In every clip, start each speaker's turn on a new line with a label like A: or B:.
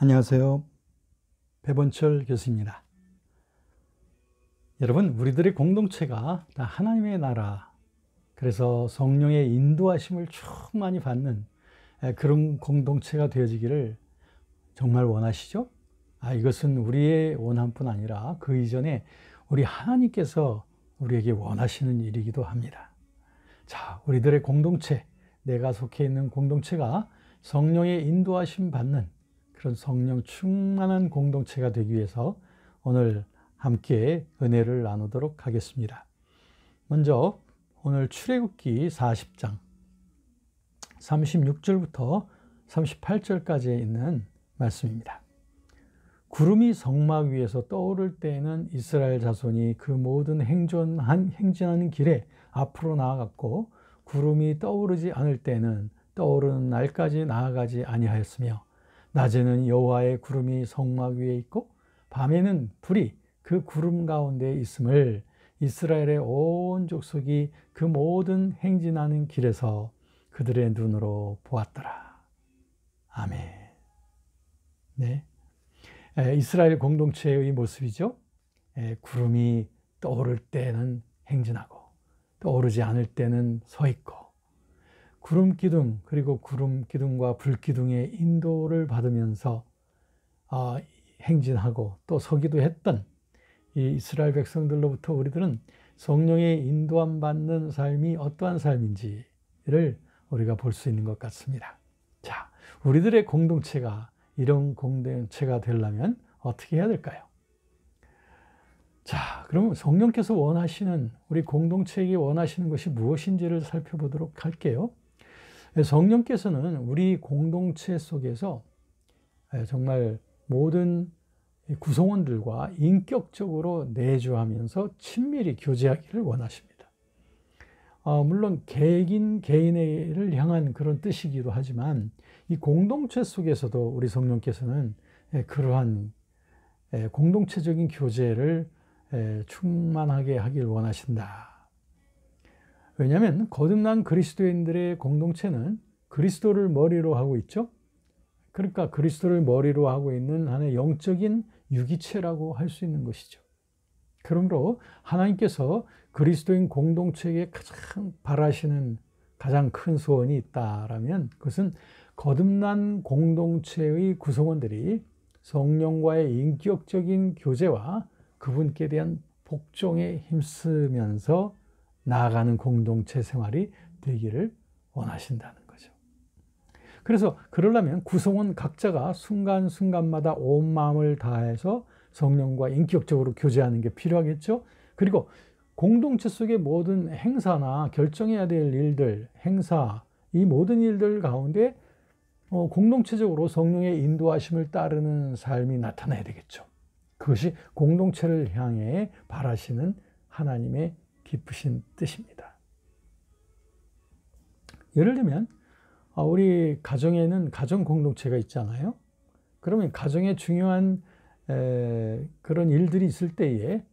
A: 안녕하세요. 배본철 교수입니다. 여러분, 우리들의 공동체가 다 하나님의 나라, 그래서 성령의 인도하심을 충만히 받는 그런 공동체가 되어지기를 정말 원하시죠? 이것은 우리의 원함뿐 아니라 그 이전에 우리 하나님께서 우리에게 원하시는 일이기도 합니다. 자, 우리들의 공동체, 내가 속해 있는 공동체가 성령의 인도하심 받는 그런 성령 충만한 공동체가 되기 위해서 오늘 함께 은혜를 나누도록 하겠습니다. 먼저 오늘 출애굽기 40장 36절부터 38절까지 있는 말씀입니다. 구름이 성막 위에서 떠오를 때에는 이스라엘 자손이 그 모든 행진하는 길에 앞으로 나아갔고, 구름이 떠오르지 않을 때에는 떠오르는 날까지 나아가지 아니하였으며, 낮에는 여호와의 구름이 성막 위에 있고 밤에는 불이 그 구름 가운데 있음을 이스라엘의 온 족속이 그 모든 행진하는 길에서 그들의 눈으로 보았더라. 아멘. 네, 이스라엘 공동체의 모습이죠. 구름이 떠오를 때는 행진하고 떠오르지 않을 때는 서 있고, 구름 기둥 그리고 구름 기둥과 불 기둥의 인도를 받으면서 행진하고 또 서기도 했던 이 이스라엘 백성들로부터 우리들은 성령의 인도함 받는 삶이 어떠한 삶인지를 우리가 볼 수 있는 것 같습니다. 자, 우리들의 공동체가 이런 공동체가 되려면 어떻게 해야 될까요? 자, 그럼 성령께서 원하시는, 우리 공동체에게 원하시는 것이 무엇인지를 살펴보도록 할게요. 성령께서는 우리 공동체 속에서 정말 모든 구성원들과 인격적으로 내주하면서 친밀히 교제하기를 원하십니다. 물론 개인을 향한 그런 뜻이기도 하지만, 이 공동체 속에서도 우리 성령께서는 그러한 공동체적인 교제를 충만하게 하길 원하신다. 왜냐하면 거듭난 그리스도인들의 공동체는 그리스도를 머리로 하고 있죠. 그러니까 그리스도를 머리로 하고 있는 하나의 영적인 유기체라고 할 수 있는 것이죠. 그러므로 하나님께서 그리스도인 공동체에게 가장 바라시는 가장 큰 소원이 있다라면, 그것은 거듭난 공동체의 구성원들이 성령과의 인격적인 교제와 그분께 대한 복종에 힘쓰면서 나아가는 공동체 생활이 되기를 원하신다는 거죠. 그래서 그러려면 구성원 각자가 순간순간마다 온 마음을 다해서 성령과 인격적으로 교제하는 게 필요하겠죠. 그리고 공동체 속의 모든 행사나 결정해야 될 일들, 행사, 이 모든 일들 가운데 공동체적으로 성령의 인도하심을 따르는 삶이 나타나야 되겠죠. 그것이 공동체를 향해 바라시는 하나님의 깊으신 뜻입니다. 예를 들면 우리 가정에는 가정 공동체가 있잖아요. 그러면 가정에 중요한 그런 일들이 있을 때에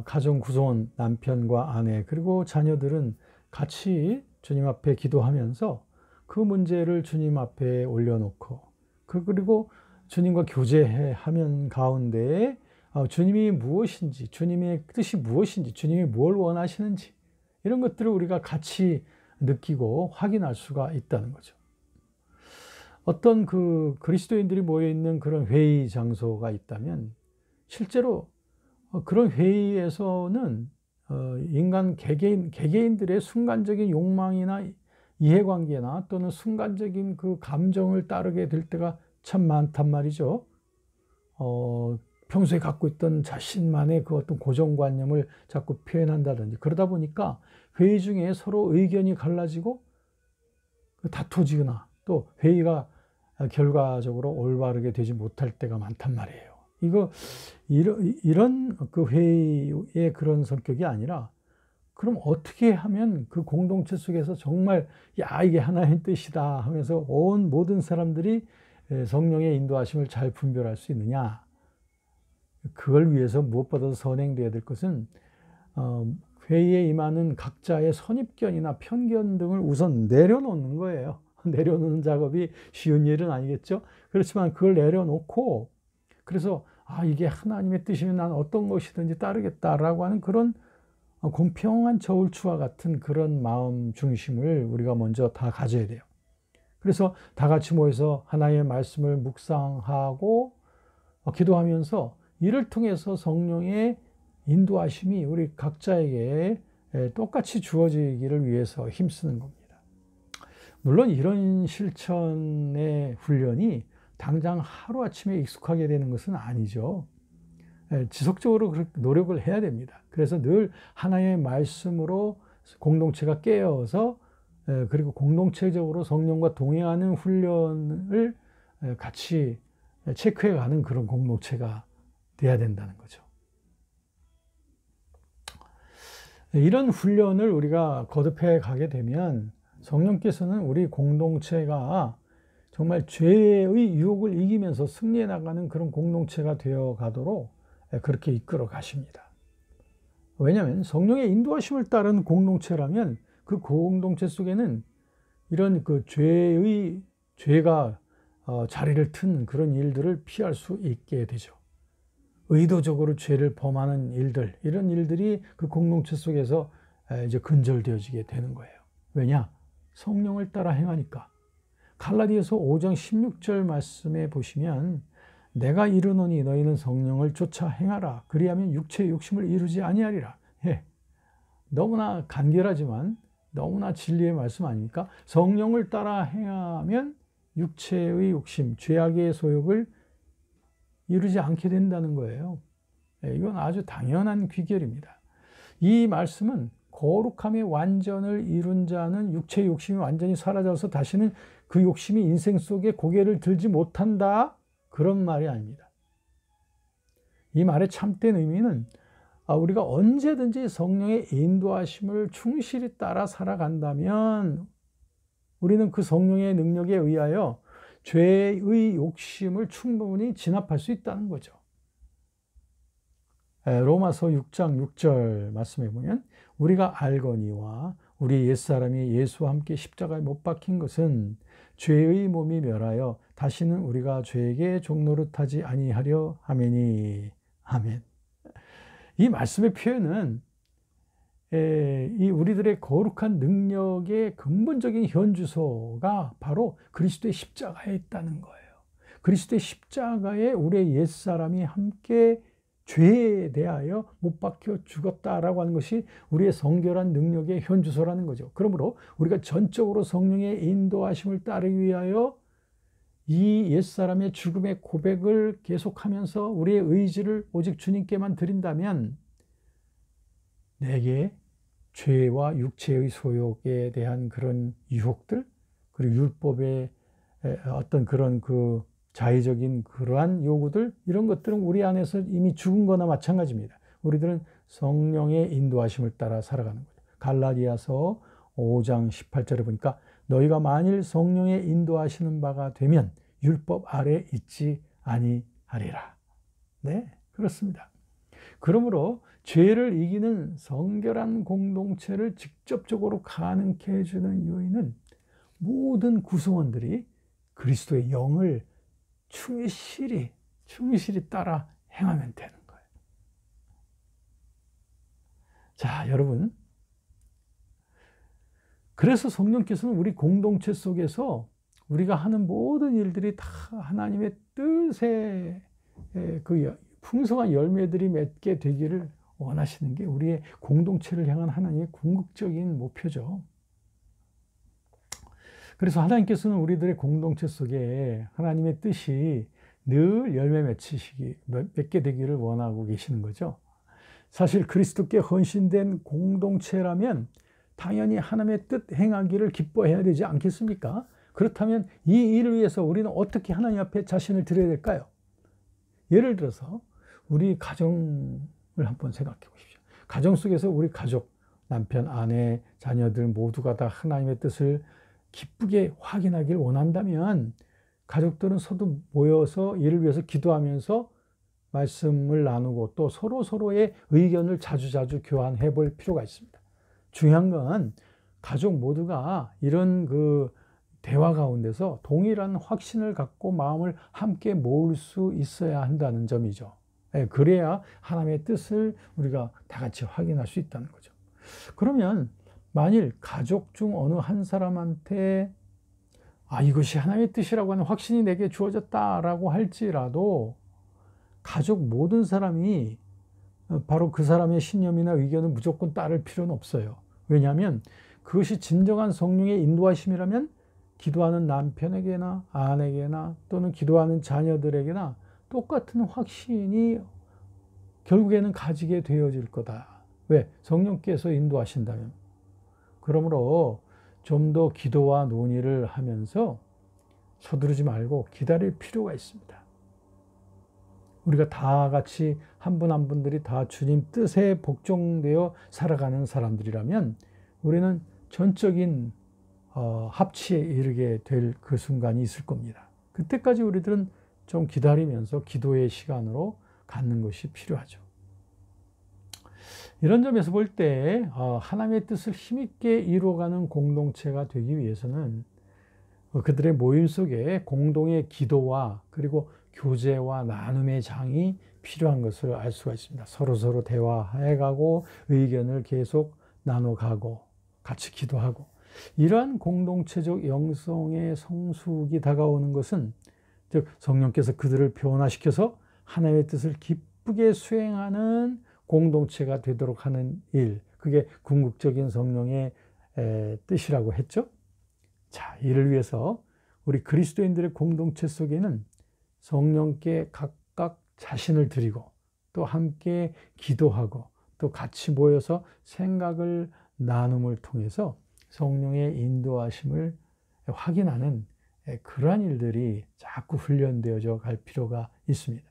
A: 가정 구성원, 남편과 아내 그리고 자녀들은 같이 주님 앞에 기도하면서 그 문제를 주님 앞에 올려놓고, 그리고 주님과 교제하면 가운데에 주님이 무엇인지, 주님의 뜻이 무엇인지, 주님이 뭘 원하시는지, 이런 것들을 우리가 같이 느끼고 확인할 수가 있다는 거죠. 어떤 그리스도인들이 모여있는 그런 회의 장소가 있다면, 실제로 그런 회의에서는 인간 개개인들의 순간적인 욕망이나 이해관계나 또는 순간적인 그 감정을 따르게 될 때가 참 많단 말이죠. 평소에 갖고 있던 자신만의 그 어떤 고정관념을 자꾸 표현한다든지, 그러다 보니까 회의 중에 서로 의견이 갈라지고 다투지거나 또 회의가 결과적으로 올바르게 되지 못할 때가 많단 말이에요. 이런 그 회의의 그런 성격이 아니라, 그럼 어떻게 하면 그 공동체 속에서 정말 이게 하나님의 뜻이다 하면서 온 모든 사람들이 성령의 인도하심을 잘 분별할 수 있느냐? 그걸 위해서 무엇보다도 선행되어야 될 것은 회의에 임하는 각자의 선입견이나 편견 등을 우선 내려놓는 거예요. 내려놓는 작업이 쉬운 일은 아니겠죠. 그렇지만 그걸 내려놓고, 그래서 이게 하나님의 뜻이면 난 어떤 것이든지 따르겠다라고 하는 그런 공평한 저울추와 같은 그런 마음 중심을 우리가 먼저 다 가져야 돼요. 그래서 다 같이 모여서 하나님의 말씀을 묵상하고 기도하면서 이를 통해서 성령의 인도하심이 우리 각자에게 똑같이 주어지기를 위해서 힘쓰는 겁니다. 물론 이런 실천의 훈련이 당장 하루아침에 익숙하게 되는 것은 아니죠. 지속적으로 노력을 해야 됩니다. 그래서 늘 하나님의 말씀으로 공동체가 깨어서 그리고 공동체적으로 성령과 동행하는 훈련을 같이 체크해가는 그런 공동체가 돼야 된다는 거죠. 이런 훈련을 우리가 거듭해 가게 되면 성령께서는 우리 공동체가 정말 죄의 유혹을 이기면서 승리해 나가는 그런 공동체가 되어 가도록 그렇게 이끌어 가십니다. 왜냐하면 성령의 인도하심을 따른 공동체라면 그 공동체 속에는 이런 그 죄가 자리를 튼 그런 일들을 피할 수 있게 되죠. 의도적으로 죄를 범하는 일들, 이런 일들이 그 공동체 속에서 이제 근절되어지게 되는 거예요. 왜냐? 성령을 따라 행하니까. 갈라디아서 5장 16절 말씀에 보시면 내가 이르노니 너희는 성령을 쫓아 행하라. 그리하면 육체의 욕심을 이루지 아니하리라. 너무나 간결하지만 너무나 진리의 말씀 아닙니까? 성령을 따라 행하면 육체의 욕심, 죄악의 소욕을 이루지 않게 된다는 거예요. 이건 아주 당연한 귀결입니다. 이 말씀은 거룩함의 완전을 이룬 자는 육체의 욕심이 완전히 사라져서 다시는 그 욕심이 인생 속에 고개를 들지 못한다, 그런 말이 아닙니다. 이 말의 참된 의미는 우리가 언제든지 성령의 인도하심을 충실히 따라 살아간다면 우리는 그 성령의 능력에 의하여 죄의 욕심을 충분히 진압할 수 있다는 거죠. 로마서 6장 6절 말씀해 보면 우리가 알거니와 우리 옛사람이 예수와 함께 십자가에 못 박힌 것은 죄의 몸이 멸하여 다시는 우리가 죄에게 종노릇하지 아니하려 하매니. 아멘. 이 말씀의 표현은 이 우리들의 거룩한 능력의 근본적인 현주소가 바로 그리스도의 십자가에 있다는 거예요. 그리스도의 십자가에 우리의 옛사람이 함께 죄에 대하여 못 박혀 죽었다라고 하는 것이 우리의 성결한 능력의 현주소라는 거죠. 그러므로 우리가 전적으로 성령의 인도하심을 따르기 위하여 이 옛사람의 죽음의 고백을 계속하면서 우리의 의지를 오직 주님께만 드린다면 내게 죄와 육체의 소욕에 대한 그런 유혹들, 그리고 율법의 어떤 그런 그 자의적인 그러한 요구들, 이런 것들은 우리 안에서 이미 죽은 거나 마찬가지입니다. 우리들은 성령의 인도하심을 따라 살아가는 거죠. 갈라디아서 5장 18절에 보니까 너희가 만일 성령의 인도하시는 바가 되면 율법 아래 있지 아니하리라. 네, 그렇습니다. 그러므로 죄를 이기는 성결한 공동체를 직접적으로 가능케 해주는 요인은 모든 구성원들이 그리스도의 영을 충실히 따라 행하면 되는 거예요. 자, 여러분. 그래서 성령께서는 우리 공동체 속에서 우리가 하는 모든 일들이 다 하나님의 뜻에 그 풍성한 열매들이 맺게 되기를 원하시는 게 우리의 공동체를 향한 하나님의 궁극적인 목표죠. 그래서 하나님께서는 우리들의 공동체 속에 하나님의 뜻이 늘 열매 맺게 되기를 원하고 계시는 거죠. 사실 그리스도께 헌신된 공동체라면 당연히 하나님의 뜻 행하기를 기뻐해야 되지 않겠습니까? 그렇다면 이 일을 위해서 우리는 어떻게 하나님 앞에 자신을 드려야 될까요? 예를 들어서 우리 가정을 한번 생각해 보십시오. 가정 속에서 우리 가족, 남편, 아내, 자녀들 모두가 다 하나님의 뜻을 기쁘게 확인하길 원한다면 가족들은 서로 모여서 이를 위해서 기도하면서 말씀을 나누고 또 서로의 의견을 자주자주 교환해 볼 필요가 있습니다. 중요한 건 가족 모두가 이런 그 대화 가운데서 동일한 확신을 갖고 마음을 함께 모을 수 있어야 한다는 점이죠. 그래야 하나님의 뜻을 우리가 다 같이 확인할 수 있다는 거죠. 그러면 만일 가족 중 어느 한 사람한테 이것이 하나님의 뜻이라고 하는 확신이 내게 주어졌다라고 할지라도 가족 모든 사람이 바로 그 사람의 신념이나 의견을 무조건 따를 필요는 없어요. 왜냐하면 그것이 진정한 성령의 인도하심이라면 기도하는 남편에게나 아내에게나 또는 기도하는 자녀들에게나 똑같은 확신이 결국에는 가지게 되어질 거다. 왜? 성령께서 인도하신다면. 그러므로 좀 더 기도와 논의를 하면서 서두르지 말고 기다릴 필요가 있습니다. 우리가 다 같이 한 분 한 분들이 다 주님 뜻에 복종되어 살아가는 사람들이라면 우리는 전적인 합치에 이르게 될 그 순간이 있을 겁니다. 그때까지 우리들은 좀 기다리면서 기도의 시간으로 갖는 것이 필요하죠. 이런 점에서 볼 때 하나님의 뜻을 힘있게 이루어가는 공동체가 되기 위해서는 그들의 모임 속에 공동의 기도와 그리고 교제와 나눔의 장이 필요한 것을 알 수가 있습니다. 서로 대화해가고 의견을 계속 나눠가고 같이 기도하고 이러한 공동체적 영성의 성숙이 다가오는 것은 즉 성령께서 그들을 변화시켜서 하나님의 뜻을 기쁘게 수행하는 공동체가 되도록 하는 일, 그게 궁극적인 성령의 뜻이라고 했죠. 자, 이를 위해서 우리 그리스도인들의 공동체 속에는 성령께 각각 자신을 드리고 또 함께 기도하고 또 같이 모여서 생각을 나눔을 통해서 성령의 인도하심을 확인하는 그러한 일들이 자꾸 훈련되어져 갈 필요가 있습니다.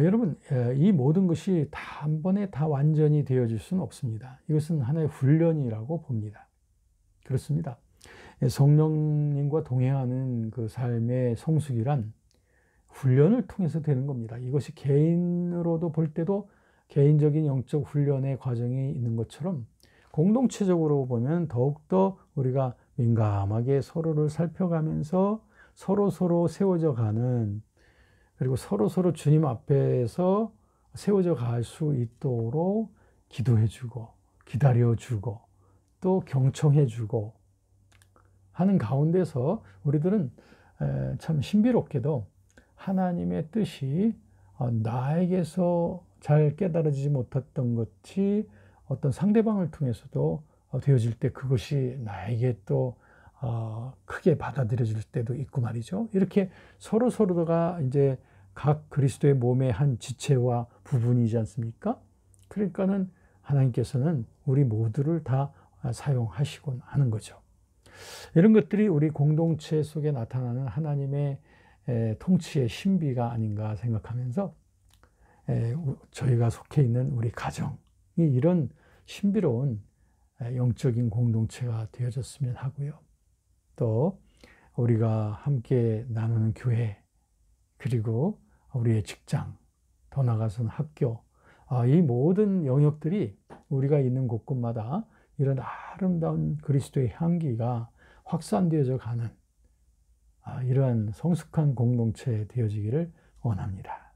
A: 여러분, 이 모든 것이 다 한 번에 다 완전히 되어질 수는 없습니다. 이것은 하나의 훈련이라고 봅니다. 그렇습니다. 성령님과 동행하는 그 삶의 성숙이란 훈련을 통해서 되는 겁니다. 이것이 개인으로도 볼 때도 개인적인 영적 훈련의 과정이 있는 것처럼 공동체적으로 보면 더욱더 우리가 민감하게 서로를 살펴가면서 서로 세워져 가는, 그리고 서로 주님 앞에서 세워져 갈 수 있도록 기도해주고 기다려주고 또 경청해주고 하는 가운데서 우리들은 참 신비롭게도 하나님의 뜻이 나에게서 잘 깨달아지지 못했던 것이 어떤 상대방을 통해서도 되어질 때 그것이 나에게 또 크게 받아들여질 때도 있고 말이죠. 이렇게 서로가 이제 각 그리스도의 몸의 한 지체와 부분이지 않습니까? 그러니까는 하나님께서는 우리 모두를 다 사용하시곤 하는 거죠. 이런 것들이 우리 공동체 속에 나타나는 하나님의 통치의 신비가 아닌가 생각하면서 저희가 속해 있는 우리 가정이 이런 신비로운 영적인 공동체가 되어졌으면 하고요. 또 우리가 함께 나누는 교회, 그리고 우리의 직장, 더 나아가서는 학교, 이 모든 영역들이 우리가 있는 곳곳마다 이런 아름다운 그리스도의 향기가 확산되어져 가는 이러한 성숙한 공동체 되어지기를 원합니다.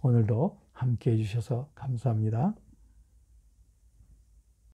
A: 오늘도 함께 해주셔서 감사합니다.